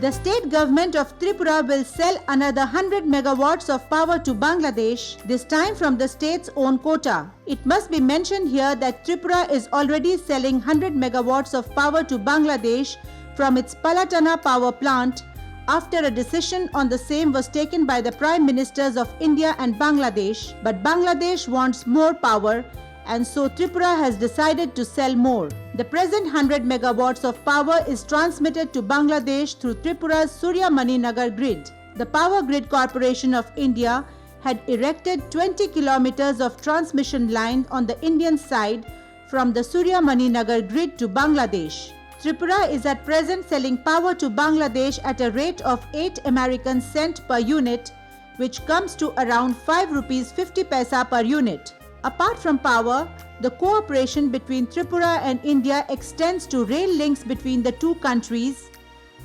The state government of Tripura will sell another 100 megawatts of power to Bangladesh, this time from the state's own quota. It must be mentioned here that Tripura is already selling 100 megawatts of power to Bangladesh from its Palatana power plant after a decision on the same was taken by the Prime Ministers of India and Bangladesh. But Bangladesh wants more power, and so Tripura has decided to sell more. The present 100 megawatts of power is transmitted to Bangladesh through Tripura's Surya Maninagar grid. The Power Grid Corporation of India had erected 20 kilometers of transmission line on the Indian side from the Surya Maninagar grid to Bangladesh. Tripura is at present selling power to Bangladesh at a rate of 8 American cent per unit, which comes to around 5 rupees 50 paisa per unit. Apart from power, the cooperation between Tripura and India extends to rail links between the two countries,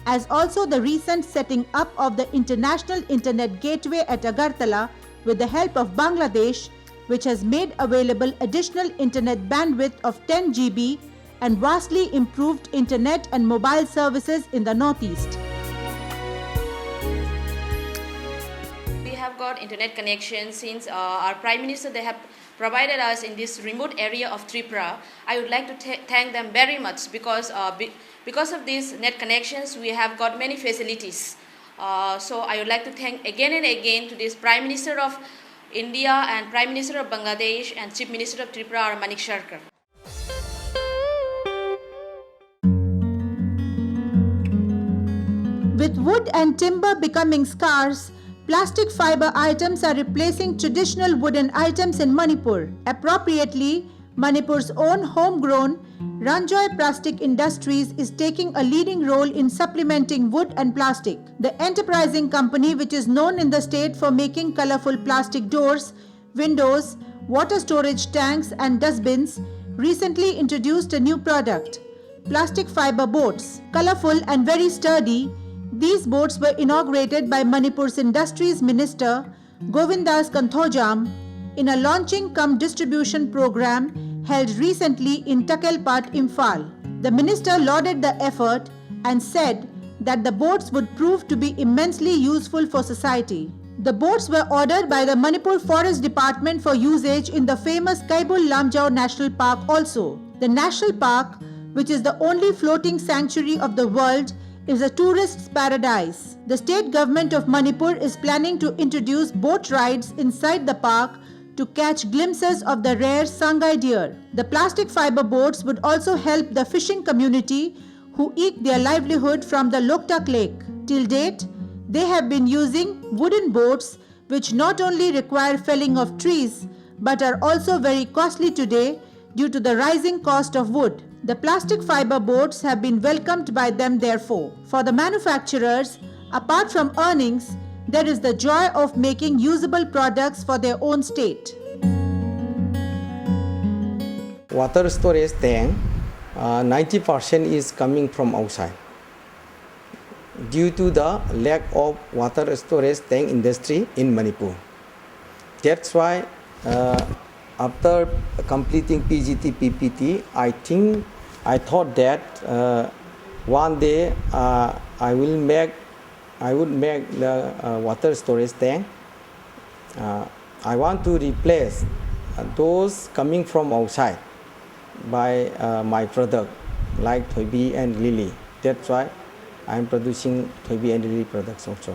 as also the recent setting up of the International Internet Gateway at Agartala with the help of Bangladesh, which has made available additional internet bandwidth of 10 GB and vastly improved internet and mobile services in the northeast. We have got internet connection since our Prime Minister they have provided us in this remote area of Tripura. I would like to thank them very much because of these net connections we have got many facilities. So I would like to thank again and again to this Prime Minister of India and Prime Minister of Bangladesh and Chief Minister of Tripura, Manik Sharkar. With wood and timber becoming scarce, plastic fiber items are replacing traditional wooden items in Manipur. Appropriately, Manipur's own homegrown Ranjoy Plastic Industries is taking a leading role in supplementing wood and plastic. The enterprising company, which is known in the state for making colorful plastic doors, windows, water storage tanks and dustbins, recently introduced a new product, plastic fiber boats. Colorful and very sturdy, these boats were inaugurated by Manipur's Industries Minister Govindas Kanthojam in a launching cum distribution program held recently in Takelpat, Imphal. The minister lauded the effort and said that the boats would prove to be immensely useful for society. The boats were ordered by the Manipur Forest Department for usage in the famous Kaibul Lamjau National Park also. The national park, which is the only floating sanctuary of the world, is a tourist's paradise. The state government of Manipur is planning to introduce boat rides inside the park to catch glimpses of the rare Sangai deer. The plastic fiber boats would also help the fishing community who eke their livelihood from the Loktak Lake. Till date, they have been using wooden boats which not only require felling of trees but are also very costly today due to the rising cost of wood. The plastic fiber boats have been welcomed by them therefore. For the manufacturers, apart from earnings, there is the joy of making usable products for their own state. Water storage tank, 90% is coming from outside. Due to the lack of water storage tank industry in Manipur. That's why after completing PGT PPT, I thought that one day I would make the water storage tank. I want to replace those coming from outside by my product like Thoibi and Lily. That's why I am producing Thoibi and Lily products also.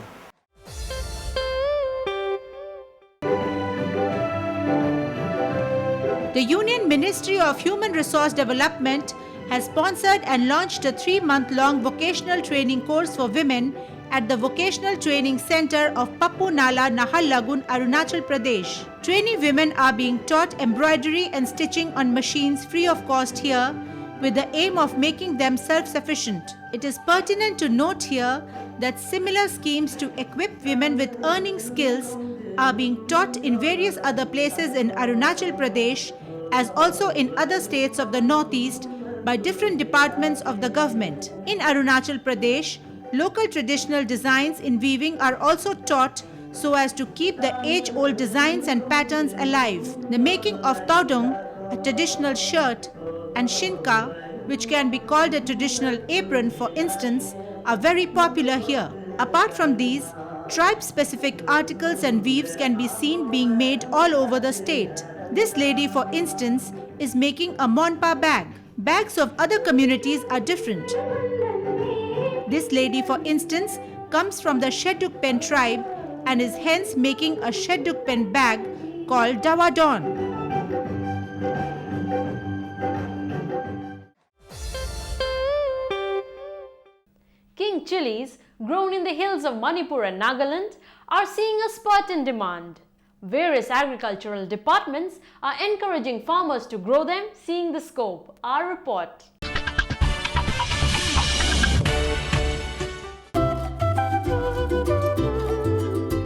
The Union Ministry of Human Resource Development has sponsored and launched a 3-month-long vocational training course for women at the Vocational Training Center of Pappu Nala, Nahal Lagun, Arunachal Pradesh. Trainee women are being taught embroidery and stitching on machines free of cost here with the aim of making them self-sufficient. It is pertinent to note here that similar schemes to equip women with earning skills are being taught in various other places in Arunachal Pradesh as also in other states of the northeast by different departments of the government. In Arunachal Pradesh, local traditional designs in weaving are also taught so as to keep the age-old designs and patterns alive. The making of taudong, a traditional shirt, and shinka, which can be called a traditional apron for instance, are very popular here. Apart from these, tribe-specific articles and weaves can be seen being made all over the state. This lady, for instance, is making a Monpa bag. Bags of other communities are different. This lady, for instance, comes from the Shedukpen tribe and is hence making a Shedukpen bag called Dawadon. King chilies, grown in the hills of Manipur and Nagaland, are seeing a spurt in demand. Various agricultural departments are encouraging farmers to grow them, seeing the scope. Our report.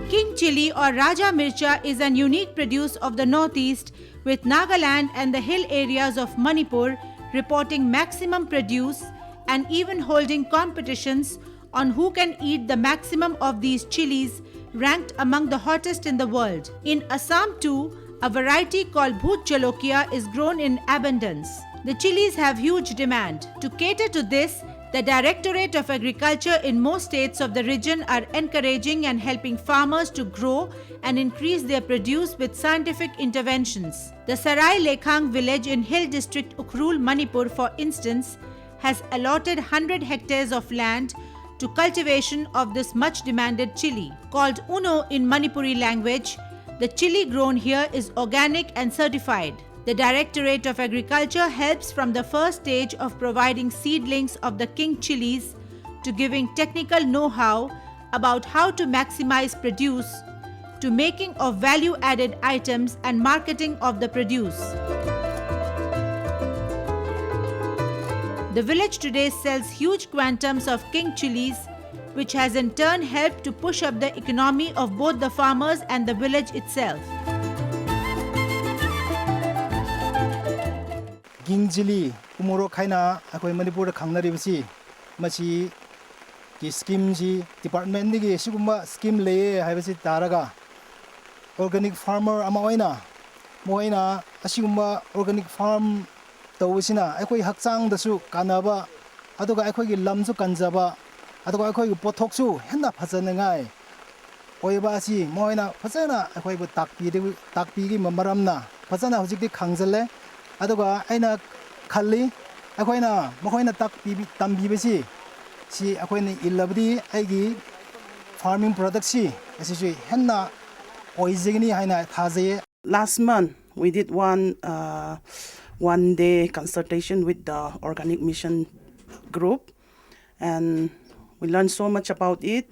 King chili or Raja Mircha is an unique produce of the northeast, with Nagaland and the hill areas of Manipur reporting maximum produce and even holding competitions on who can eat the maximum of these chilies, ranked among the hottest in the world. In Assam too, a variety called Bhut Jalokia is grown in abundance. The chilies have huge demand. To cater to this, the Directorate of Agriculture in most states of the region are encouraging and helping farmers to grow and increase their produce with scientific interventions. The Sarai Lekhang village in Hill District, Ukhrul, Manipur, for instance, has allotted 100 hectares of land to cultivation of this much demanded chili. Called Uno in Manipuri language, the chili grown here is organic and certified. The Directorate of Agriculture helps from the first stage of providing seedlings of the king chilies to giving technical know-how about how to maximize produce, to making of value-added items and marketing of the produce. The village today sells huge quantums of king chilies, which has in turn helped to push up the economy of both the farmers and the village itself. King chili umuro khaina akoi Manipur khangnaribasi machi ki scheme ji department ni siguma scheme le haibasi taraga organic farmer ama oina moina asiguma organic farm tawsina akoi hakchang dasu kanaba aduga akoi gi lamsu kanjaba aduga akoi gi pothoksu henna phajana ngai oiba si moina phajana akoi bu takpi gi maramna phajana hojik di khangjale aduga aina khalli akoina makoina tambibasi si akoina illabdi aigi farming products si asi henna oizigni haina thaje. Last month we did one day consultation with the organic mission group, and we learned so much about it.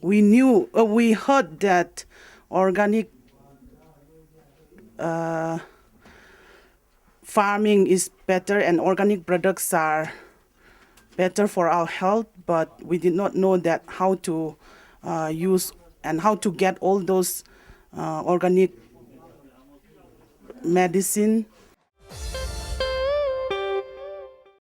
We heard that organic farming is better and organic products are better for our health, but we did not know that how to use and how to get all those organic medicine.